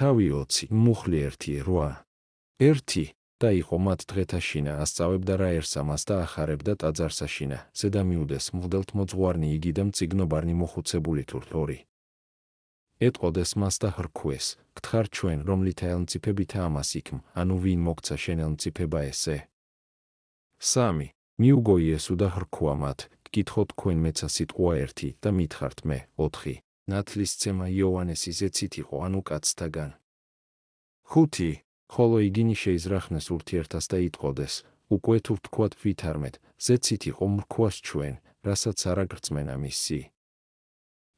თავი 20, მუხლი 1, 8. 1. და იყო მათ დღეთა შინა, ასწავებდა რაერსამას და ახარებდა ტაძარსა შინა, ზედა მიუდეს მღვდელთ მოძღვარნი იგი და მწიგნობარნი მოხუცებული თურთ 2. ეტყოდეს მას და ხრქვეს, გთხარ ჩვენ, რომლით ელმწიფებითა ამას იქმ, ანუ ვინ მოგცა შენ ელმწიფება ესე. 3. მიუგო იესო და ხრქვა მათ, გკითხო თქვენ მეცა სიტყვა 1 და მითხართ მე 4. ნათლისცემა იოანესი ზეცით იყო, ანუ კაცთაგან. 5. ხოლო იგინი შეიზრახნეს ურთიერთას და იტყოდეს, უკვე თუ ვთქვათ ვითარმეთ, ზეცით იყო მრქვას ჩვენ, რასაც არ აგრწმენა მისი.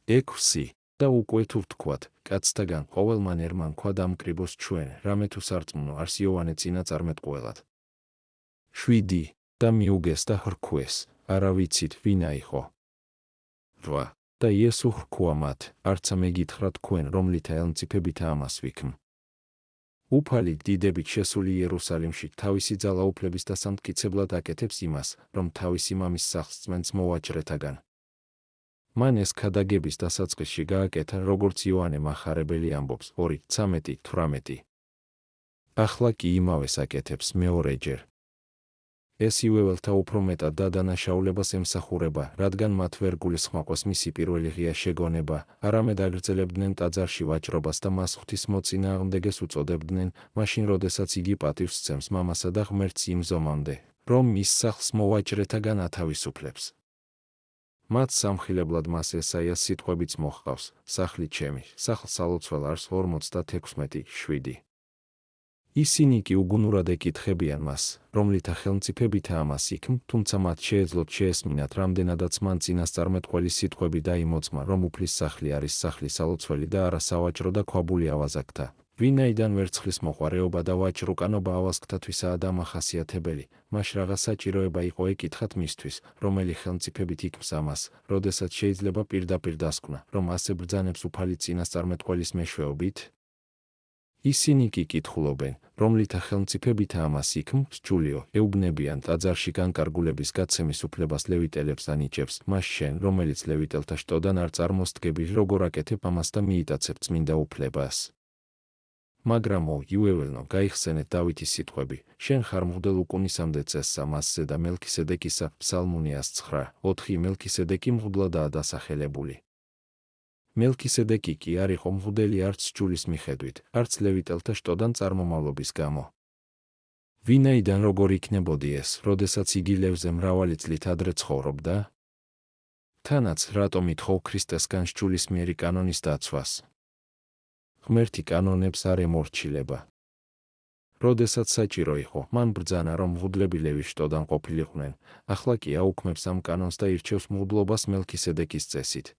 6. და უკვე თუ ვთქვათ, კაცთაგან ყოველმან ერმან ქვა დამკრიბოს ჩვენ, რამე თუ სარწმუნო არს იოანე წინა წარმეტყველად. 7. და მიუგეს და ხრქვეს, არა ვიცით ვინა იყო. 8. და იესო ხრქვა მათ, არცა მეგითხრა თქვენ, რომლით ელმწიფებითა ამას ვიქმ. უფალი დიდებით შესული იერუსალიმში თავისი ძალაუფლების დასამტკიცებლად აკეთებს იმას, რომ თავისი მამის სახლს წმენს მოვაჭრეთაგან. მან ეს ქადაგების დასაწყისში გააკეთა, როგორც იოანე მახარებელი ამბობს 2:13-18. ახლა კი იმავეს აკეთებს მეორეჯერ. ეს იუველთა უფრო მეტად დადანაშაულებას ემსახურება, რადგან მათ ვერ გულისხმაყვეს მისი პირველი ღია შეგონება, არამედ აგრძელებდნენ ტაძარში ვაჭრობას და მას ღვთისმოწინააღმდეგეს უწოდებდნენ, მაშინ როდესაც იგი პატივს სცემს მამასა და ღმერთს იმ ზომამდე, რომ მის სახლს მოვაჭრეთაგან ათავისუფლებს. მათ სამხილებლად მას ესაიას სიტყვებიც მოჰყავს, სახლი ჩემი, სახლს ალოცვალ არს 56:7. ისინი კი უგუნურად ეკითხებიან მას, რომლითა ხელმწიფებითა ამას იქმ, თუმცა მათ შეეძლოთ შეესმინათ, რამდენადაც მან წინასწარმეტყველის სიტყვები დაიმოწმა, რომ უფლის სახლი არის სახლის ალოცველი და არა სავაჭრო და ქვაბული ავაზაკთა, ვინაიდან ვერცხლის მოყვარეობა და ვაჭრუკანობა ავაზკთათვისაა დამახასიათებელი, მას რაღა საჭიროება იყო ეკითხათ მისთვის, რომელი ხელმწიფებით იქმს ამას, როდესაც შეიძლება პირდაპირ დასკვნა, რომ ასე ბრძანებს უფალი წინასწარმეტყველის მეშვეობით? ისინი კი კითხულობენ, რომლითა ხელმწიფებითა ამას იქმ, სჯულიო, ეუბნებიან ტაძარში განკარგულების გაცემის უფლებას ლევიტელებს ანიჭებს, მას შენ, რომელიც ლევიტელთა შტოდან არ წარმოსდგები, როგორ აკეთებ ამას და მიიტაცებ წმინდა უფლებას. მაგრამო, იუველნო, გაიხსენეთ დავითის სიტყვები, შენ ხარ მღვდელ უკუნისამდე წესსა მასზე და მელქისედეკისა, ფსალმუნიას 9:4 მელქისედეკი მღვდლადაა დასახელებული. მელქისედეკი კი არ იყო მღვდელი არც სჯულის მიხედვით, არც ლევიტელთა შტოდან წარმომავლობის გამო. ვინაიდან როგორ იქნებოდი ეს, როდესაც იგი ლევზე მრავალი წლით ადრე ცხოვრობდა? თანაც რატომ ითხოვ ქრისტესგან სჯულის მიერი კანონის დაცვას? ღმერთი კანონებს არ ემორჩილება. როდესაც საჭირო იყო, მან ბრძანა, რომ მღვდლები ლევის შტოდან ყოფილიყვნენ, ახლა კი აუქმებს ამ კანონს და ირჩევს მღვდლობას მელქისედეკის წესით.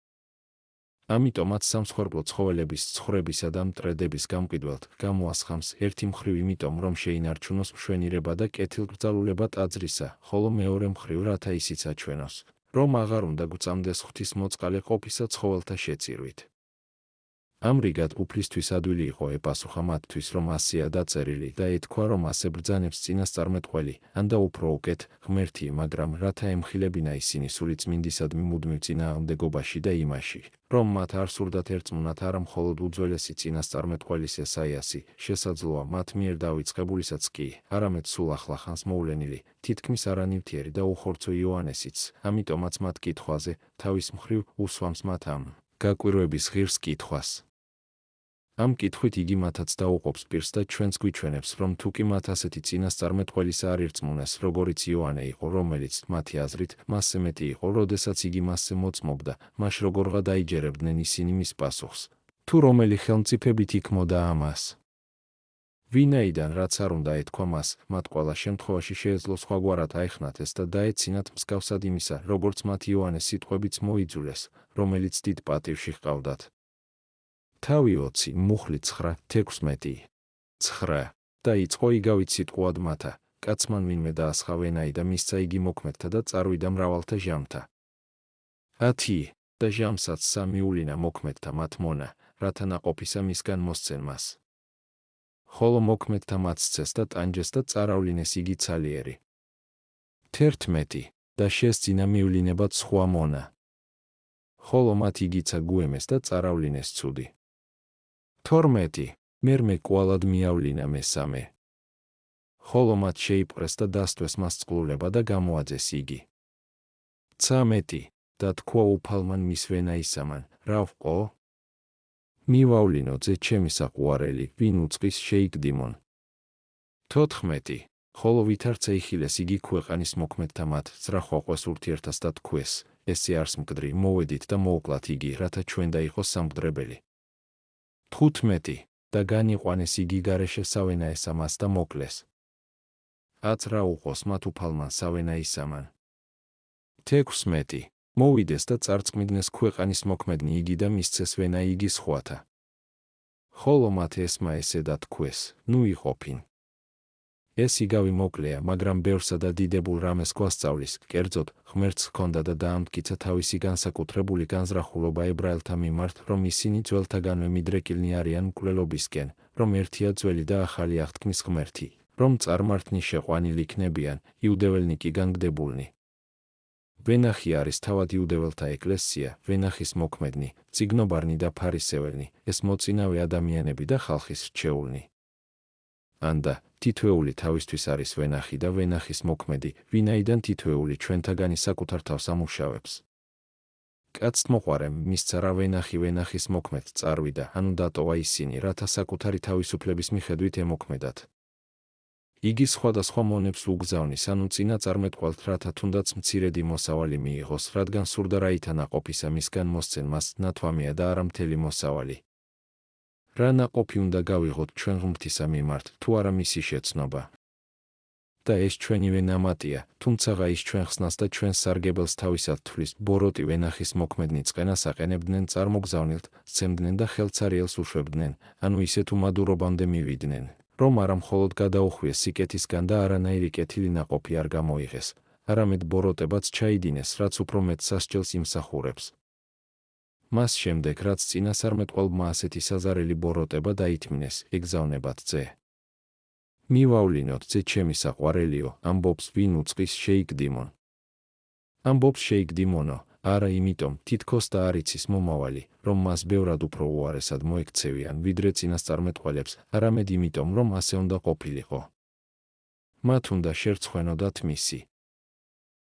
ამიტომაც სამსხვერპლო ცხოველების ცხვრებისა და მტრედების გამყიდველთ გამოასხამს ერთი მხრივ იმიტომ, რომ შეინარჩუნოს მშვენიერება და კეთილგრძელულება ტაძრისა, ხოლო მეორე მხრივ, რათა ისიც აჩვენოს, რომ აღარ უნდა გვწამდეს ღვთისმოწყალე ყოფისა ცხოველთა შეწირვით. ამრიგად უფლისთვის ადვილი იყო ეპასუხა მათთვის, რომ ასეა დაწერილი და ეთქვა, რომ ასე ბრძანებს წინასწარმეტყველი, ან და უფრო უკეთ, ღმერთი, მაგრამ რათა ემხილებინა ისინი სულიწმინდისადმი მუდმივ წინააღმდეგობაში და იმაში, რომ მათ არ სურდათ ერწმუნათ არა მხოლოდ უძველესი წინასწარმეტყველის ესაიასი, შესაძლოა მათ მიერ დავიწყებულისაც კი, არამედ სულ ახლახანს მოვლენილი, თითქმის არანივთიერი და უხორცო იოანესიც, ამიტომაც მათ კითხვაზე, თავის მხრივ, უსვამს მათ ამ გაკვირვების ღირს კითხვას. ამ კითხვით იგი მათაც დაუყოფს პირს და ჩვენს გვიჩვენებს, რომ თუ კი მათ ასეთი წინასწარმეტყველისა არ ირწმუნეს, როგორიც იოანე იყო, რომელიც მათი აზრით მასზე მეტი იყო, როდესაც იგი მასზე მოწმობდა, მას როგორღა დაიჯერებდნენ ისინი მის პასუხს, თუ რომელი ხელმწიფებით იქმოდა ამას. ვინაიდან რაც არ უნდა ეთქვა მას, მათ ყველა შემთხვევაში შეეძლო სხვაგვარად აეხნათ ეს და დაეცინათ მსგავსად იმისა, როგორც მათ იოანეს სიტყვებიც მოიძულეს, რომელიც დიდ პატივში ჰყავდათ. თავი 20, მუხლი 9:16. 9. და იწყო იგავით სიტყვად მათა, კაცმან ვინმე დაასხა ვენაი და მისცა იგი მოქმედთა და წარვიდა მრავალთა ჟამთა. 10. და ჟამსაც 3 ულინა მოქმედთა მათ მონა, რათა ნაყოფისა მისგან მოსცენ მას. ხოლო მოქმედთა მათ სცეს და ტანჯეს და წაავლინეს იგი ცალიერი. 11. და შესძინა მივლინებად სხვა მონა. ხოლო მათ იგიცა გუემეს და წაავლინეს ცუდი. 12. მერმე კვალად მიავლინა მესამე. ხოლო მათ შეიპყრეს და დასთვეს მას წყლულება და გამოაძეს იგი. 13 და თქვა უფალმან მის ვენაისამან, რა ვყო? მივავლინო ძე ჩემი საყვარელი, ვინ უწყის შეიგდიმონ. 14 ხოლო ვითარცა იხილეს იგი ქვეყანის მოქმედთა მათ ძრახვაყვეს ურთიერთას და თქვეს, ესე არს მკვდრი, მოვედით და მოვკლათ იგი, რათა ჩვენ დაიყოს სამკვდრებელი. 15 და განიყვანეს იგი გარეშე სავენაესამას და მოკლეს. აც რა უყოს მათ უფალმან სავენაისამან. 16 მოვიდეს და წარწმიდნენ ქვეყანის მოქმედნი იგი და მისცეს ვენა იგი სხვათა. ხოლო მათ ესმა ესე და თქვეს, ნუ იყოფინ. ეს იგავი მოკლეა, მაგრამ ბევრსა და დიდებულ რამეს გვასწავლის, კერძოდ, ღმერთს ჰქონდა და დაამტკიცა თავისი განსაკუთრებული განზრახულობა ებრაელთა მიმართ, რომ ისინი ძველთაგანვე მიდრეკილნი არიან მკვლელობისკენ, რომ ერთია ძველი და ახალი აღთქმის ღმერთი, რომ წარმართნი შეყვანილ იქნებიან, იუდეველნი კი განგდებულნი. ვენახი არის თავად იუდეველთა ეკლესია, ვენახის მოქმედნი, წიგნობარნი და ფარისეველნი, ეს მოწინავე ადამიანები და ხალხის რჩეულნი. ანდა, თითოეული თავისთვის არის ვენახი და ვენახის მოქმედი, ვინაიდან თითოეული ჩვენთაგანი საკუთარ თავს ამუშავებს. კაცთ მოყვარემ მისცა რა ვენახი ვენახის მოქმედს წარვიდა, ანუ დატოვა ისინი, რათა საკუთარი თავისუფლების მიხედვით ემოქმედათ. იგი სხვადასხვა მონებს უგზავნის, ანუ წინა წარმეტყველთ, რათა თუნდაც მცირედი მოსავალი მიიღოს, რადგან სურდა რაითა ნაყოფისა მისგან მოსცენ მას ნათვამია და არა მთელი მოსავალი. რა ნაყოფი უნდა გავიღოთ ჩვენ ღმრთისა მიმართ, თუ არა მისი შეცნობა. და ეს ჩვენივე ნამატია, თუმცაღა ის ჩვენ ხსნას და ჩვენ სარგებელს თავისად თვლის, ბოროტი ვენახის მოქმედნი წყენას აყენებდნენ წარმოგზავნილთ, სცემდნენ და ხელცარიელს უშვებდნენ, ანუ ისეთ უმადურობამდე მივიდნენ, რომ არა მხოლოდ გადაუხვიეს სიკეთისგან და არანაირი კეთილი ნაყოფი არ გამოიღეს, არამედ ბოროტებაც ჩაიდინეს, რაც უფრო მეტ სასჯელს იმსახურებს. მას შემდეგ, რაც წინასარმეტყველმა ასეთი საზარელი ბოროტება დაითმინეს, ეგზავნებათ ძე. მივავლინოთ ძე ჩემი საყვარელიო, ამბობს ვინ უწყის შეიგდიმონ. ამბობს შეიგდიმონო, არა იმიტომ, თითქოს და არ იცის მომავალი, რომ მას ბევრად უფრო უარესად მოექცევიან, ვიდრე წინასწარმეტყველებს, არამედ იმიტომ, რომ ასე უნდა ყოფილიყო. მათ უნდა შერცხვენოდათ მისი.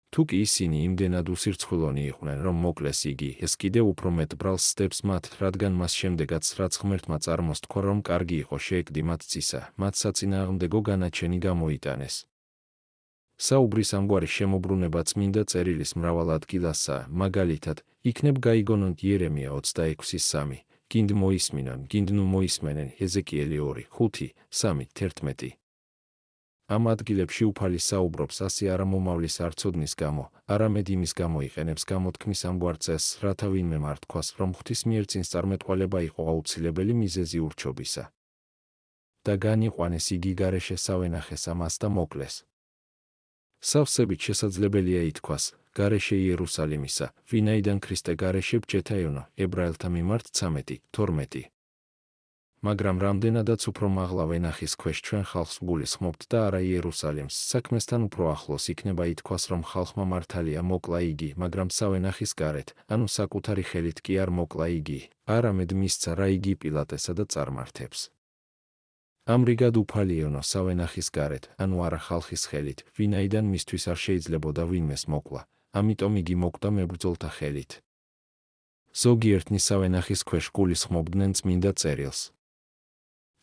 თუ კი ისინი იმდენად უსირცხვილონი იყვნენ, რომ მოკლეს იგი, ეს კიდევ უფრო მეტ ბრალს სდებს მათ, რადგან მას შემდეგაც რაც ღმერთმა წარმოსთქვა, რომ კარგი იყო შეეკდი მათ წისა, მათ საწინააღმდეგო განაჩენი გამოიტანეს. საუბრის ამგვარი შემოbrunება წმინდა წერილის მრავალ ადგილასაა, მაგალითად, იქნებ გაიგონონ იერემია 26:3, გინდ მოისმინონ, გინდ ნუ მოისმენენ, ეზეკიელი 2:5-3-11. ამ ადგილებში უფალი საუბრობს ასე არა მომავლის არცოდნის გამო, არამედ იმის გამო იყენებს გამოთქმის ამგვარ წესს, რათა ვინმე მართქვას, რომ ღვთის მიერ წინსწარმეტყველება იყო აუცილებელი მიზეზი ურჩობისა. და განიყვანეს იგი გარეშე სავენახეს ამას და მოკლეს. სავსებით შესაძლებელია ითქვას, გარეშე იერუსალიმისა, ვინაიდან ქრისტე გარეშე ბჭეთა ევნო, ებრაელთა მიმართ 13-12. მაგრამ რამდენადაც უფრო მაღლა ვენახის ქვეშ ჩვენ ხალხს ვგულისხმობთ და არა იერუსალიმს, საქმესთან უფრო ახლოს იქნება ითქვას, რომ ხალხმა მართალია მოკლა იგი, მაგრამ სავენახის გარეთ, ანუ საკუთარი ხელით კი არ მოკლა იგი, არამედ მისცა რა იგი პილატესა და წარმართებს. ამრიგად უფალი ევნო სავენახის გარეთ, ანუ არა ხალხის ხელით, ვინაიდან მისთვის არ შეიძლებოდა ვინმეს მოკლა, ამიტომ იგი მოკვდა მებრძოლთა ხელით. ზოგიერთნი სავენახის ქვეშ გულისხმობდნენ წმინდა წერილს.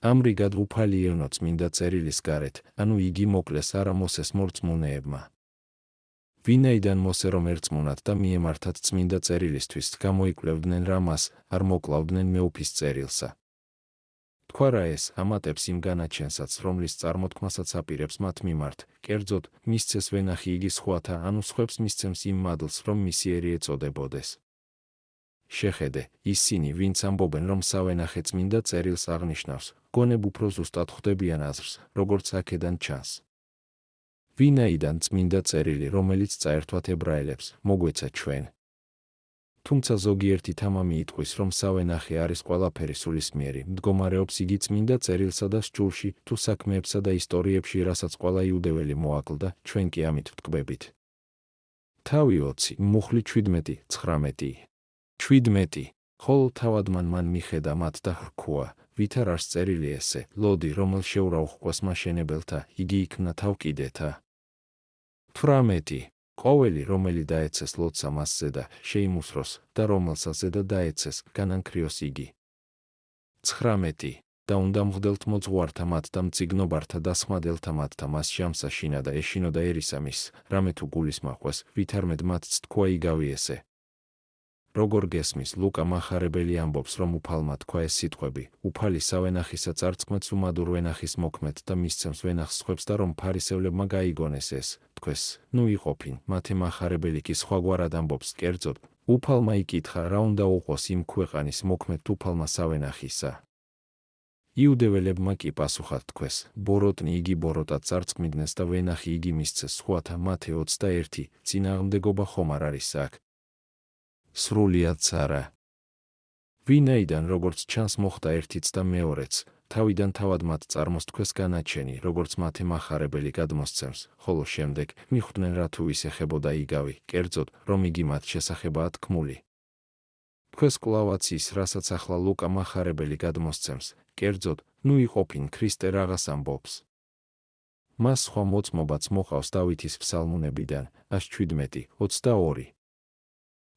ამრიგად უფალი ევნო წმინდა წერილის გარეთ, ანუ იგი მოკლეს არა მოსეს მორწმუნეებმა. ვინაიდან მოსე რომ ერწმუნათ და მიემართათ წმინდა წერილისთვის, გამოიკვლევდნენ რა მას, არ მოკლავდნენ მეუფის წერილსა. თქვა რა ეს, ამატებს იმ განაჩენსაც, რომლის წარმოთქმასაც აპირებს მათ მიმართ, კერძოდ, მისცეს ვენახი იგი სხვათა, ანუ სხვებს მისცემს იმ მადლს, რომ მისიერი ეწოდებოდეს. შეხედე, ისინი, ვინც ამბობენ, რომ სავენახე წმინდა წერილს აღნიშნავს, გონებ უფრო ზუსტად ხვდებიან აზრს, როგორც აქედან ჩანს. ვინაიდან წმინდა წერილი, რომელიც წაერთვათ ებრაელებს, მოგვეცა ჩვენ. თუმცა ზოგიერთი თამამი იტყვის, რომ სავენახე არის ყველაფერი სულისმიერი, მდგომარეობს იგი წმინდა წერილსა და სჯულში, თუ საქმეებსა და ისტორიებში, რასაც ყველა იუდეველი მოაკლდა, ჩვენ კი ამით ვტკბებით. თავი 20, მუხლი 17-19. 17. ხოლო თავადმან მან მიხედა მათ და ჰრქუა, ვით არ არის წერილი ესე, ლოდი, რომელ შეურა უხყვას მაშენებელთა, იგი იქმნა თავკიდეთა. 18. ყოველი, რომელი დაეცეს ლოდსა მასზე და შეიმუსროს, და რომელსაც ზედა დაეცეს, განანქრიოს იგი. 19. და უნდა მღვდელთ მოძღვართა მათ და მწიგნობართა და სხმადელთა მათთა მასში ამსაშინა და ეშინო და ერისამის, რამე თუ გულისმახვას, ვითარმედ მათც თქვა იგავი ესე. როგორ გესმის, ლუკა მახარებელი ამბობს, რომ უფალმა თქვა ეს სიტყვები, უფალი სავენახისა წარწმეთს უმადურ ვენახის მოქმედ და მისცემს ვენახს სხვებს და რომ ფარისევლებმა გაიგონეს ეს, თქვეს, ნუ იყოფინ, მათე მახარებელი კი სხვაგვარად ამბობს, კერძოდ, უფალმა იკითხა, რა უნდა უყოს იმ ქვეყანის მოქმედ უფალმა სავენახისა. იუდეველებმა კი პასუხად თქვეს, ბოროტნი იგი ბოროტად წარწმიდნენ და ვენახი იგი მისცეს სხვათა მათე 21 წინააღმდეგობა ხომ არ არის აქ. სრულიად არა. ვინაიდან როგორც ჩანს მოხდა ერთიც და მეორეც, თავიდან თავად მათ წარმოს თქვეს განაჩენი, როგორც მათე მახარებელი გადმოსცემს, ხოლო შემდეგ მიხვდნენ რა თუ ის ეხებოდა იგავი, კერძოდ, რომ იგი მათ შესახებაა თქმული. თქვეს კვლავაც ის, რასაც ახლა ლუკა მახარებელი გადმოსცემს, კერძოდ, ნუ იყოფინ, ქრისტე რაღაც ამბობს. მას სხვა მოწმობაც მოყავს დავითის ფსალმუნებიდან, 117, 22.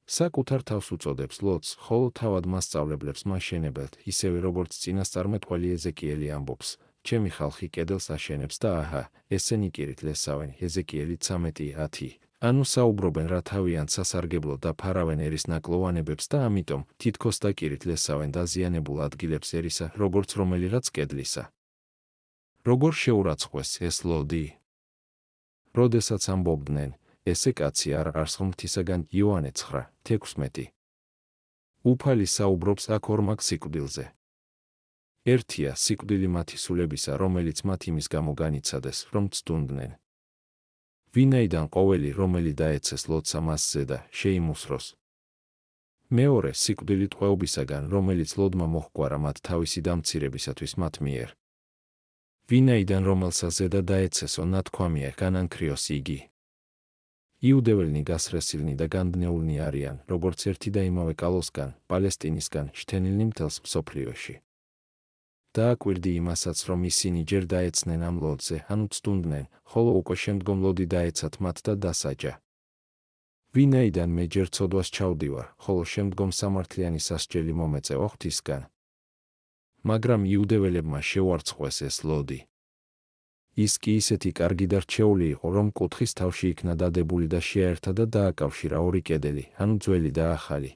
საკუთარ თავს უწოდებს ლოდს, ხოლო თავად მასწავლებლებს მაშენებელთ, ისევე როგორც წინასწარმეტყველი ეზეკიელი ამბობს, ჩემი ხალხი კედელს აშენებს და აჰა, ესენი კირით ლესავენ, ეზეკიელი 13:10. ანუ საუბრობენ რა თავიანთ სასარგებლო და ფარავენ ერის ნაკლოვანებებს და ამიტომ თითქოს და კირით ლესავენ დაზიანებულ ადგილებს ერისა, როგორც რომელიღაც კედლისა. როგორ შეურაცხყვეს ეს ლოდი? როდესაც ამბობდნენ, ესე კაცი არ არის ღმრთისაგან, იოანე 9:16. უფალი საუბრობს აქ ორმაგ სიკვდილზე. ერთია სიკვდილი მათი სულებისა, რომელიც მათ იმის გამო განიცადეს, რომ ცდუნდნენ. ვინაიდან ყოველი, რომელი დაეცეს ლოდსა მასზე და შეიმუსროს. მეორე სიკვდილი ტყვეობისაგან, რომელიც ლოდმა მოჰგვარა მათ თავისი დამცირებისათვის მათ მიერ. ვინაიდან რომელსაც ზედა დაეცესო ნათქვამია განანქრიოს იგი. იუდეველნი გასრესილნი და განდნეულნი არიან, როგორც ერთი და იმავე კალოსგან, პალესტინისგან, შთენილნი მთელს მსოფლიოში. დააკვირდი იმასაც, რომ ისინი ჯერ დაეცნენ ამ ლოდზე, ანუ ცდუნდნენ, ხოლო უკვე შემდგომ ლოდი დაეცათ მათ და დასაჯა. ვინაიდან მე ჯერ ცოდვას ჩავდივარ, ხოლო შემდგომ სამართლიანი სასჯელი მომეწევა ღვთისგან. მაგრამ იუდეველებმა შეუარცხყვეს ეს ლოდი. ის კი ისეთი კარგი და რჩეული იყო, რომ კუთხის თავში იქნა დადებული და შეაერთა და დააკავშირა ორი კედელი, ანუ ძველი და ახალი.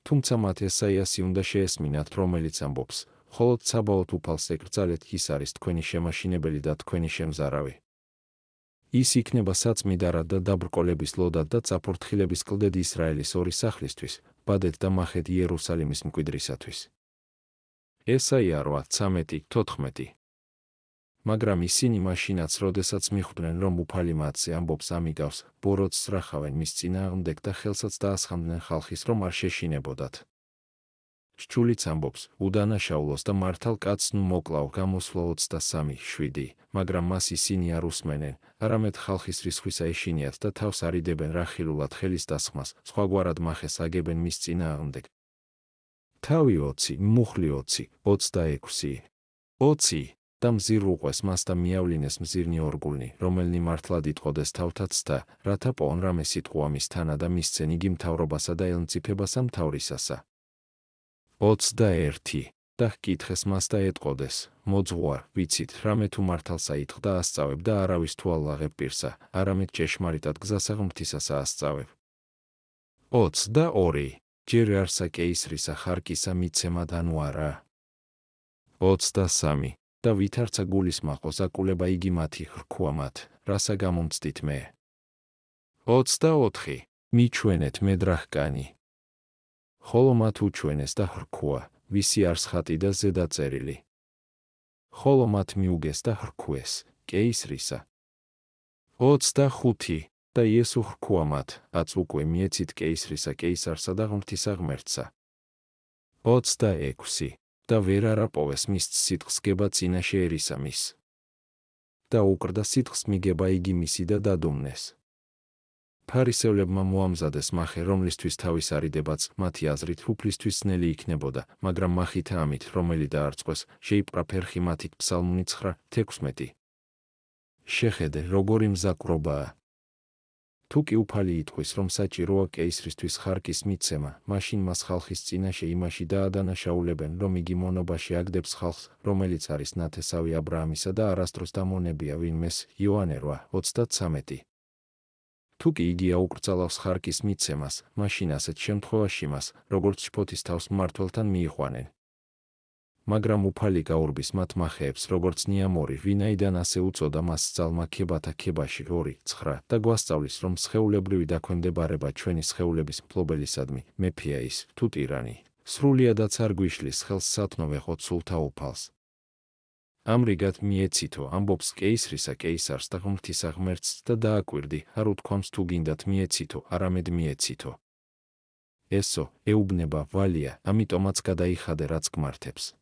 თუმცა მათ ესაიასი უნდა შეესმინათ, რომელიც ამბობს, ხოლო ცაბაოთ უფალს ეკრძალეთ, ის არის თქვენი შემაშინებელი და თქვენი შემზარავი. ის იქნება საწმიდარად და დაბრკოლების ლოდად და წაფორთხილების კლდედ ისრაელის ორი სახლისთვის, ბადეთ და მახეთ იერუსალიმის მკვიდრისათვის. ესაია 8:13. მაგრამ ისინი მაშინაც, როდესაც მიხვდნენ, რომ უფალი მათზე ამბობს ამიგავს, ბოროტს სწრახავენ მის წინააღმდეგ და ხელსაც დაასხამდნენ ხალხის, რომ არ შეშინებოდათ. სჯულიც ამბობს, უდანაშაულოს და მართალ კაცს ნუ მოკლავ გამოსვლა 23:7, მაგრამ მას ისინი არ უსმენენ, არამედ ხალხის რისხვისა ეშინიათ და თავს არიდებენ რახილულად ხელის დასხმას, სხვაგვარად მახეს აგებენ მის წინააღმდეგ. თავი 20, მუხლი 20, 26. 20. და მზირ უყვეს მას და მიავლინეს მზირნი ორგულნი, რომელნი მართლად იტყოდეს თავთაცთა, რათა პოონ რამე სიტყვა მის თანა და მისცენ იგი მთავრობასა და ელმწიფებასა მთავრისასა. 21. და ჰკითხეს მას და ეტყოდეს, მოძღვარ, ვიცით, რამე თუ მართალსა იტყ და ასწავებ და არავის თუ ალაღებ პირსა, არამედ ჭეშმარიტად გზასა ღმრთისასა ასწავებ. 22. ჯერ არსა კეისრისა ხარკისა მიცემა და ნუ არა. 23. და ვითარცა გულისმაყოს აკულება იგი მათი ხრქვა მათ, რასა გამომცდით მე. 24. მიჩვენეთ მე დრახკანი. ხოლო მათ უჩვენეს და ხრქვა, ვისი არის ხატი და ზედაწერილი. ხოლო მათ მიუგეს და ხრქვეს, კეისრისა. 25. და იესო ხრქვა მათ, აც უკვე მიეცით კეისრისა კეისარსა და ღმრთისა ღმერთსა. 26. და ვერ არაპოვეს მის სიტყვს გება წინაშე ერისა მის. და უკრდა სიტყვს მიგება იგი მისი და დადუმნეს. ფარისევლებმა მოამზადეს მახე, რომლისთვის თავის არიდებაც, მათი აზრით, უფლისთვის ძნელი იქნებოდა, მაგრამ მახითა ამით, რომელი დაარწყვეს, შეიპყრა ფერხი მათით. ფსალმუნი 9:16. შეხედე, როგორი მზაკვრობაა. თუ კი უფალი იტყვის, რომ საჭიროა კეისრისთვის ხარკის მიცემა, მაშინ მას ხალხის წინაშე იმაში დაადანაშაულებენ, რომ იგი მონობაში აგდებს ხალხს, რომელიც არის ნათესავი აბრაამისა და არასდროს დამონებია ვინმეს. იოანე 8:33. თუ კი იგი აუკრძალავს ხარკის მიცემას, მაშინ ასეთ შემთხვევაში მას, როგორც შფოთის თავს მმართველთან მიიყვანენ. მაგრამ უფალი გაურბის მათ მახეებს, როგორც ნიამორი, ვინაიდან ასე უწოდა მას ძალმა ქებათა ქებაში 2:9 და გვასწავლის, რომ სხეულებრივი დაქვემდებარება ჩვენი სხეულების მფლობელისადმი, მეფეა ის, თუ ტირანი, სრულიადაც არ გვიშლის ხელს სათნო ვეღოთ სულთა უფალს. ამრიგად მიეცითო, ამბობს კეისრისა კეისარს და ღმრთისა ღმერთს და დააკვირდი, არ უთქვამს თუ გინდათ მიეცითო, არამედ მიეცითო. ესო, ეუბნება, ვალია, ამიტომაც გადაიხადე რაც გმართებს.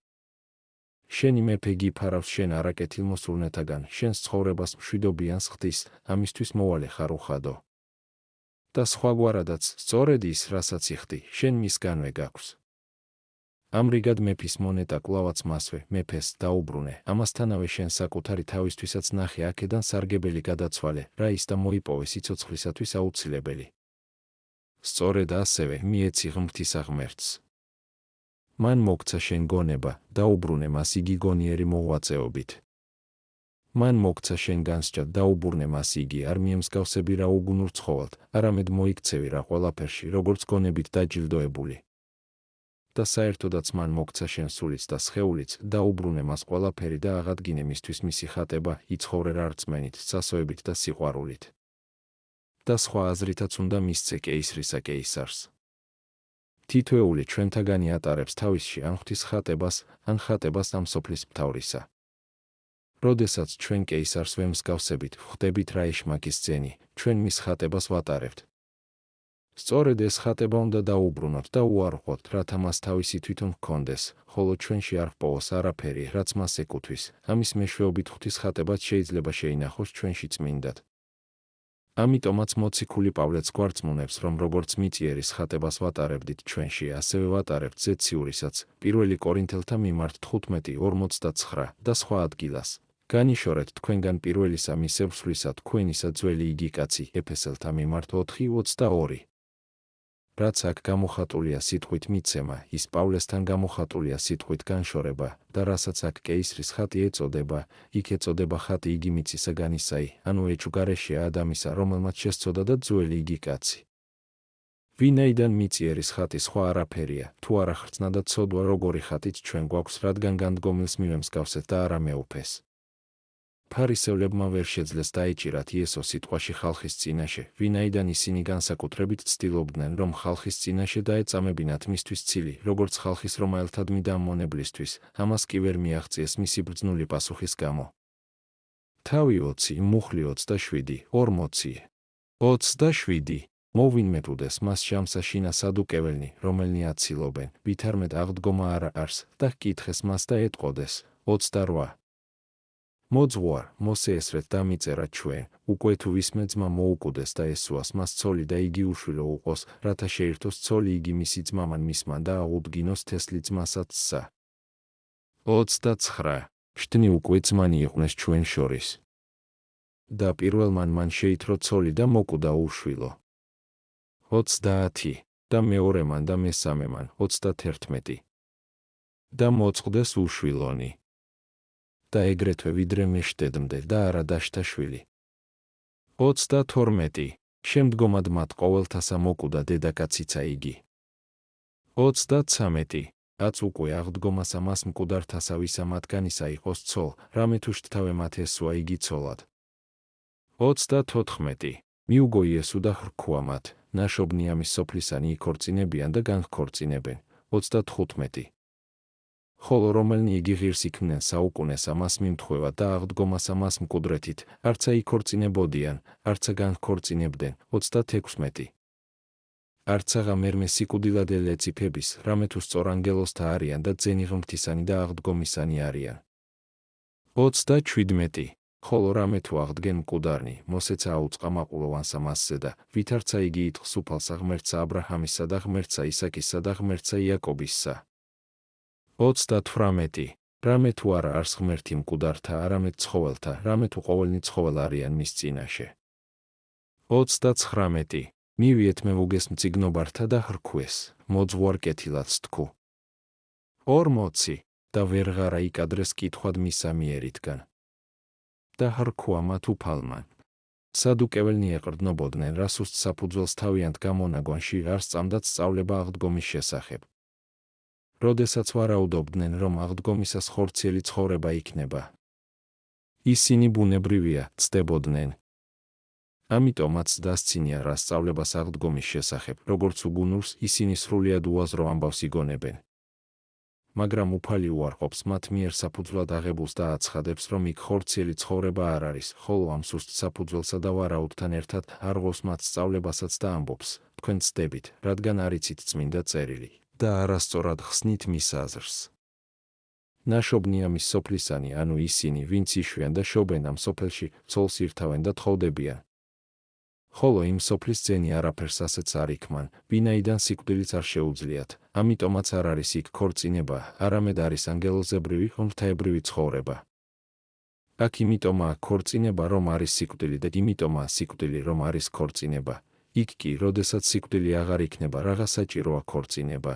შენი მეფე გიფარავს შენ არაკეთილმოსურნეთაგან, შენს ცხოვრებას მშვიდობიანს ხდის, ამისთვის მოვალე ხარ უხადო. და სხვაგვარადაც, სწორედ ის, რასაც იხდი, შენ მისგანვე გაქვს. ამრიგად მეფის მონეტა კვლავაც მასვე, მეფეს დაუბრუნე, ამასთანავე შენ საკუთარი თავისთვისაც ნახე აქედან სარგებელი გადაცვალე, რა ის და მოიპოვე სიცოცხლისათვის აუცილებელი. სწორედ ასევე მიეცი ღმრთისა ღმერთს. მან მოგცა შენ გონება, დაუბრუნე მას იგი გონიერი მოღვაწეობით. მან მოგცა შენ განსჯა, დაუბრუნე მას იგი არ მიემსგავსები რა უგუნურ ცხოველთ, არამედ მოიქცევი რა ყველაფერში, როგორც გონებით დაჯილდოებული. და საერთოდაც მან მოგცა შენ სულიც და სხეულიც, დაუბრუნე მას ყველაფერი და აღადგინე მისთვის მისი ხატება, იცხოვრე რა რწმენით, სასოებით და სიყვარულით. და სხვა აზრითაც უნდა მისცე კეისრისა კეისარს. თითოეული ჩვენთაგანი ატარებს თავისში ან ღვთის ხატებას, ან ხატებას ამ სოფლის მთავრისა. როდესაც ჩვენ კეისარს ვემსგავსებით, ვხვდებით რა ეშმაკის ძენი, ჩვენ მის ხატებას ვატარებთ. სწორედ ეს ხატება უნდა დაუბრუნოთ და უარყოთ, რათა მას თავისი თვითონ ჰქონდეს, ხოლო ჩვენში არ ჰპოვოს არაფერი, რაც მას ეკუთვის. ამის მეშვეობით ღვთის ხატებაც შეიძლება შეინახოს ჩვენში წმინდად. ამიტომაც მოციქული პავლეც გვარწმუნებს, რომ როგორც მიწიერის ხატებას ვატარებდით ჩვენში, ასევე ვატარებთ ზეციურისაც, 1 კორინთელთა მიმართ 15:49 და სხვა ადგილას. განიშორეთ თქვენგან პირველისა მისევ სვლისა თქვენისა ძველი იგი კაცი, ეფესელთა მიმართ 4:22. რაც აქ გამოხატულია სიტყვით მიცემა, ის პავლესთან გამოხატულია სიტყვით განშორება, და რასაც აქ კეისრის ხატი ეწოდება, იქ ეწოდება ხატი იგი მიწისაგანისაი, ანუ ეჭვგარეშეა ადამიანისა, რომელმაც შესწოდა და ძველი იგი კაცი. ვინაიდან მიწიერის ხატი სხვა არაფერია, თუ არა ხრწნა და ცოდვა როგორი ხატიც ჩვენ გვაქვს, რადგან განდგომილს მივემსგავსეთ და არა მეუფეს. ფარისევლებმა ვერ შეძლეს დაიჭირათ იესო სიტყვაში ხალხის წინაშე, ვინაიდან ისინი განსაკუთრებით ცდილობდნენ, რომ ხალხის წინაშე დაეწამებინათ მისთვის ცილი, როგორც ხალხის რომაელთადმი დამონებლისთვის, ამას კი ვერ მიაღწიეს მისი ბრძნული პასუხის გამო. თავი 20, მუხლი 27, 40. 27. მოვინმეტუდეს მას შამსაშინა სადუკეველნი, რომელნი აცილობენ, ვითარმედ აღდგომა არა არს, და ჰკითხეს მას და ეტყოდეს. 28. მოძღვარ, მოსე ესრეთ დამიწერა ჩვენ, უკვე თუ ვისმე ძმა მოუკუდეს და ესუას მას ცოლი და იგი უშვილო უყოს, რათა შეირთოს ცოლი იგი მისი ძმამან მისმან და აღუდგინოს თესლი ძმასაცსა. 29. შთნი უკვე ძმანი იყვნენ ჩვენ შორის. და პირველმან მან შეითრო ცოლი და მოკუდა უშვილო. 30. და მეორემან და მესამემან 31. და მოწყდეს უშვილონი. და ეგრეთვე ვიდრე მეშტედმდე და არა დაშთა შვილი. 32. შემდგომად მათ ყოველთასა მოკუდა დედაკაციცა იგი. 33. აც უკვე აღდგომასა მას მკვდართასა ვისა მათგანისა იყოს ცოლ, რამე თუ შთთავე მათ ესვა იგი ცოლად. 34. მიუგო იესუ და ხრქვა მათ, ნაშობნი ამის სოფლისანი იქორწინებიან და განჰქორწინებენ. 35. ხოლო რომელნი იგი ღირს იქმნენ საუკუნესა მას მიმთხვევა და აღდგომასა მას მკვდრეთით, არცა იქორწინებოდიან, არცა განჰქორწინებდნენ. 36. არცა ღამერმე სიკვდილად ელეციფების, რამე თუ სწორ ანგელოსთა არიან და ძენი ღმრთისანი და აღდგომისანი არიან. 37. ხოლო რამე თუ აღდგენ მკვდარნი, მოსეცა აუწყა მაყულოვანსა მასზე და ვითარცა იგი იტყს უფალსა ღმერთსა აბრაჰამისა და ღმერთსა ისაკისა და ღმერთსა იაკობისა. 38. რამე თუ არა არს ღმერთი მკვდართა, არამედ ცხოველთა, რამე თუ ყოველნი ცხოველ არიან მის წინაშე. 39. მივიეთ მე ვუგეს მწიგნობართა და ხრქვეს, მოძღვარ კეთილაც თქვუ. 40. და ვერღარა იკადრეს კითხვად მისა მიერითგან. და ხრქვა მათ უფალმან. სადუკეველნი ეყრდნობოდნენ, რა სუსტ საფუძველს თავიანთ გამონაგვანში არ სწამდათ სწავლება აღდგომის შესახებ. როდესაც ვარაუდობდნენ, რომ აღდგომისას ხორციელი ცხოვრება იქნება. ისინი ბუნებრივია, ცდებოდნენ. ამიტომაც დასცინია რა სწავლებას აღდგომის შესახებ, როგორც უგუნურს, ისინი სრულიად უაზრო ამბავს იგონებენ. მაგრამ უფალი უარყოფს მათ მიერ საფუძვლად აღებულს და აცხადებს, რომ იქ ხორციელი ცხოვრება არ არის, ხოლო ამ სუსტ საფუძველსა და ვარაუდთან ერთად არღოს მათ სწავლებასაც და ამბობს, თქვენ ცდებით, რადგან არ იცით წმინდა წერილი და არასწორად ხსნით მის აზრს. ნაშობნია მის სოფლისანი, ანუ ისინი, ვინც იშვიან და შობენ ამ სოფელში, ცოლს ირთავენ და თხოვდებიან. ხოლო იმ სოფლის ძენი არაფერს ასეც არ იქმან, ვინაიდან სიკვდილიც არ შეუძლიათ, ამიტომაც არ არის იქ ქორწინება, არამედ არის ანგელოზებრივი, ღმრთაებრივი ცხოვრება. აქ იმიტომაა ქორწინება, რომ არის სიკვდილი და იმიტომაა სიკვდილი, რომ არის ქორწინება. იქ კი, როდესაც სიკვდილი აღარ იქნება, რაღა საჭიროა ქორწინება.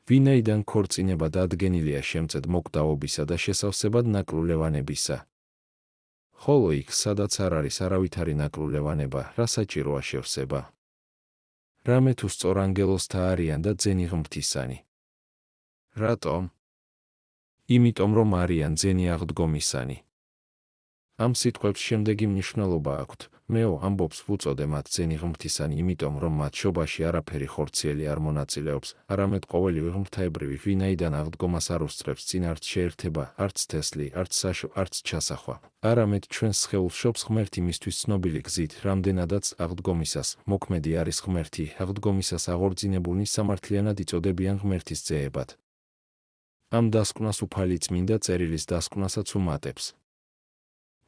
ვინაიდან ქორწინება დადგენილია შემწედ მოკდაობისა და შესავსებად ნაკლულევანებისა. ხოლო იქ, სადაც არ არის არავითარი ნაკლულევანება, რა საჭიროა შევსება. რამე თუ სწორ ანგელოზთა არიან და ძენი ღმრთისანი. რატომ? იმიტომ რომ არიან ძენი აღდგომისანი. ამ სიტყვებს შემდეგი მნიშვნელობა აქვთ. მეო ამბობს ვუწოდე მათ ძენი ღმრთისანი, იმიტომ რომ მათ შობაში არაფერი ხორციელი არ მონაწილეობს, არამედ ყოველივე ღმრთაებრივი, ვინაიდან აღდგომას არ უსწრებს წინ არც შეერთება, არც თესლი, არც საშო, არც ჩასახვა. არამედ ჩვენს სხეულს შობს ღმერთი მისთვის ცნობილი გზით, რამდენადაც აღდგომისას მოქმედი არის ღმერთი, აღდგომისას აღორძინებულნი სამართლიანად იწოდებიან ღმერთის ძეებად. ამ დასკვნას უფალი წმინდა წერილის დასკვნასაც უმატებს.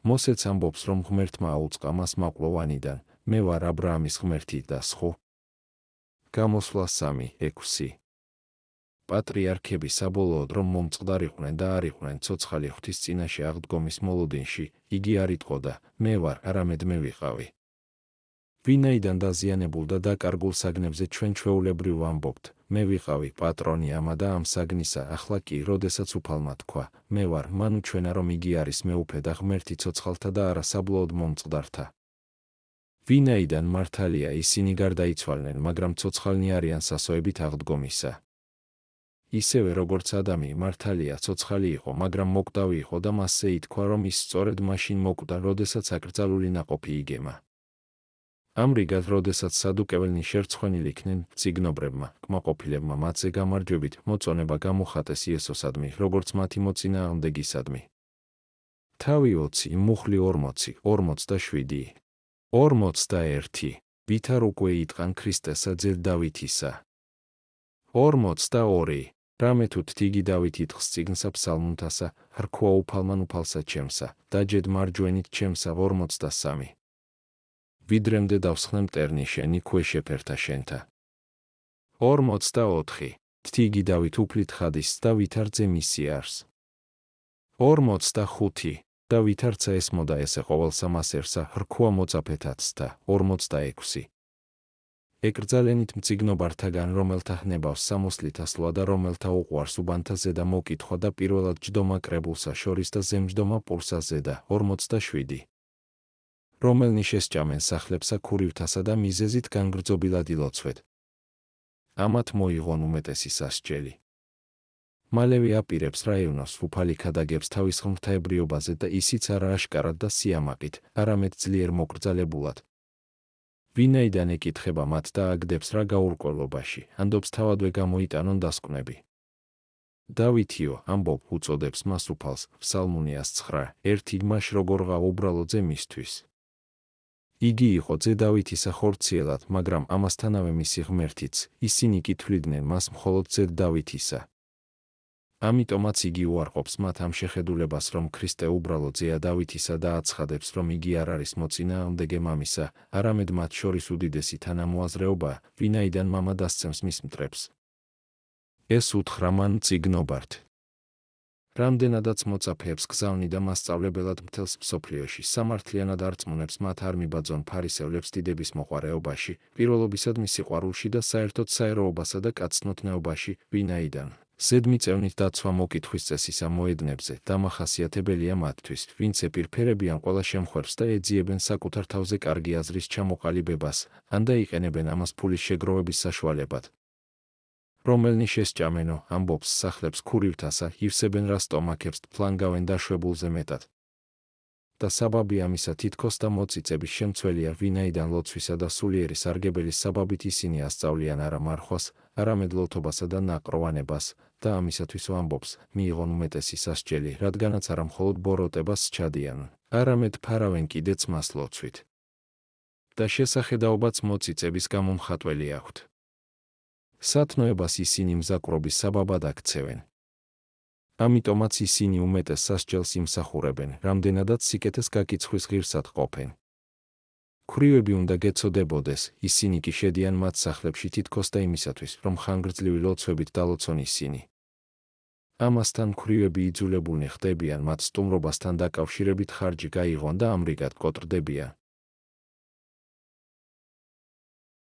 მოსეც ამბობს, რომ ღმერთმა აუწყა მას მაყლოვანიდან, მე ვარ აბრაამის ღმერთი და სხვა. გამოსვლა 3:6. პატრიარქები საბოლოოდ რომ მომწყდარიყვნენ და არ იყვნენ ცოცხალი ღვთის წინაშე აღდგომის მოლოდინში, იგი არ იტყოდა, მე ვარ, არამედ მე ვიყავი. ვინაიდან დაზიანებულ და დაკარგულ საგნებზე ჩვენ ჩვეულებრივ ამბობთ, მე ვიყავი პატრონი ამა და ამ საგნისა, ახლა კი, როდესაც უფალმა თქვა, მე ვარ, მან უჩვენა, რომ იგი არის მეუფე და ღმერთი ცოცხალთა და არა საბოლოოდ მომწყდართა. ვინაიდან მართალია ისინი გარდაიცვალნენ, მაგრამ ცოცხალნი არიან სასოებით აღდგომისა. ისევე როგორც ადამი მართალია ცოცხალი იყო, მაგრამ მოკვდავი იყო და მასზე ითქვა, რომ ის სწორედ მაშინ მოკვდა, როდესაც აკრძალული ნაყოფი იგემა. ამრიგად, როდესაც სადუკეველნი შერცხვენილ იქნენ, მწიგნობრებმა, კმაყოფილებმა მათზე გამარჯვებით მოწონება გამოხატეს იესოსადმი, როგორც მათი მოწინააღმდეგისადმი. თავი 20, მუხლი 40, 47. 41. ვითარ უკვე იტყან ქრისტესა ძედ დავითისა. 42. რამე თუ თიგი დავით იტყს წიგნსა ფსალმუნთასა, ხრქვა უფალმან უფალსა ჩემსა, დაჯედ მარჯვენით ჩემსა. 43. ვიდრემდე დავსხნე მტერნი შენი ქვეშეფერთა შენთა. 44. თიგი დავით უფლით ხადის და ვითარძე მისი არს. 45. და ვითარცა ესმოდა ესე ყოველსა მასერსა, ხრქვა მოწაფეთაცთა. 46. ეკრძალენით მწიგნობართაგან, რომელთა ჰნებავს სამოსლით ასვლა და რომელთა უყვარს უბანთა ზედა მოკითხვა და პირველად ჯდომა კრებულსა შორის და ზემჯდომა პურსა ზედა. 47. რომელნი შესჭამენ სახლებსა ქურივთასა და მიზეზით განგრძობილად ილოცვეთ. ამათ მოიღონ უმეტესი სასჯელი. მალევე აპირებს რაევნოს უფალი ქადაგებს თავის ღმრთაებრიობაზე და ისიც არა აშკარად და სიამაყით, არამედ ძლიერ მოკრძალებულად. ვინაიდან ეკითხება მათ და აგდებს რა გაურკვევლობაში,ანდობს თავადვე გამოიტანონ დასკვნები. დავითიო, ამბობ, უწოდებს მას უფალს, ფსალმუნიას 9:1 მაშ როგორღა უბრალო ძემისთვის. იგი იყო ძე დავითისა ხორციელად, მაგრამ ამასთანავე მისი ღმერთიც, ისინი კი თვლიდნენ მას მხოლოდ ძედ დავითისა. ამიტომაც იგი უარყოფს მათ ამ შეხედულებას, რომ ქრისტე უბრალოდ ზეა დავითისა და აცხადებს, რომ იგი არ არის მოწინააღმდეგე მამისა, არამედ მათ შორის უდიდესი თანამოაზრეობა, ვინაიდან მამა დასცემს მის მტრებს. ეს უთხრა მან წიგნობართ. რამდენადაც მოწაფეებს გზავნი და მასწავლებელად მთელს მსოფლიოში სამართლიანად არწმუნებს მათ არ მიბაძონ ფარისევლებს დიდების მოყვარეობაში, პირველობისად მის სიყვარულში და საერთოდ საეროვობასა და კაცნοτნეობაში, ვინაიდან ზედმიწევნით დაცვა მოკითხვის წესისა მოედნებზე დამახასიათებელია მათთვის, ვინც ეპირფერებიან ყველა შემხვერს და ეძიებენ საკუთარ თავზე კარგი აზრის ჩამოყალიბებას, ან და იყენებენ ამას ფულის შეგროვების საშუალებად. რომელნი შესჭამენო, ამბობს სახლებს ქურივთასა, ივსებენ რა სტომაქებს თფლანგავენ დაშვებულზე მეტად. და საბაბი ამისა თითქოს და მოწიწების შემცველია, ვინაიდან ლოცვისა და სულიერი სარგებელის საბაბით ისინი ასწავლიან არა მარხვას, არამედ ლოთობასა და ნაყროვანებას, და ამისათვის ამბობს, მიიღონ უმეტესი სასჯელი, რადგანაც არა მხოლოდ ბოროტებას სჩადიან, არამედ ფარავენ კიდეც მას ლოცვით. და შესახედაობაც მოწიწების გამო მხატველი აქვთ. სათნოებას ისინი მზაკვრობის საბაბად აქცევენ. ამიტომაც ისინი უმეტეს სასჯელს იმსახურებენ, რამდენადაც სიკეთეს გაკიცხვის ღირსად ყოფენ. ქვრივები უნდა გეცოდებოდეს, ისინი კი შედიან მათ სახლებში თითქოს და იმისათვის, რომ ხანგრძლივი ლოცვებით დალოცონ ისინი. ამასთან ქვრივები იძულებულნი ხდებიან მათ სტუმრობასთან დაკავშირებით ხარჯი გაიღონ და ამრიგად კოტრდებიან,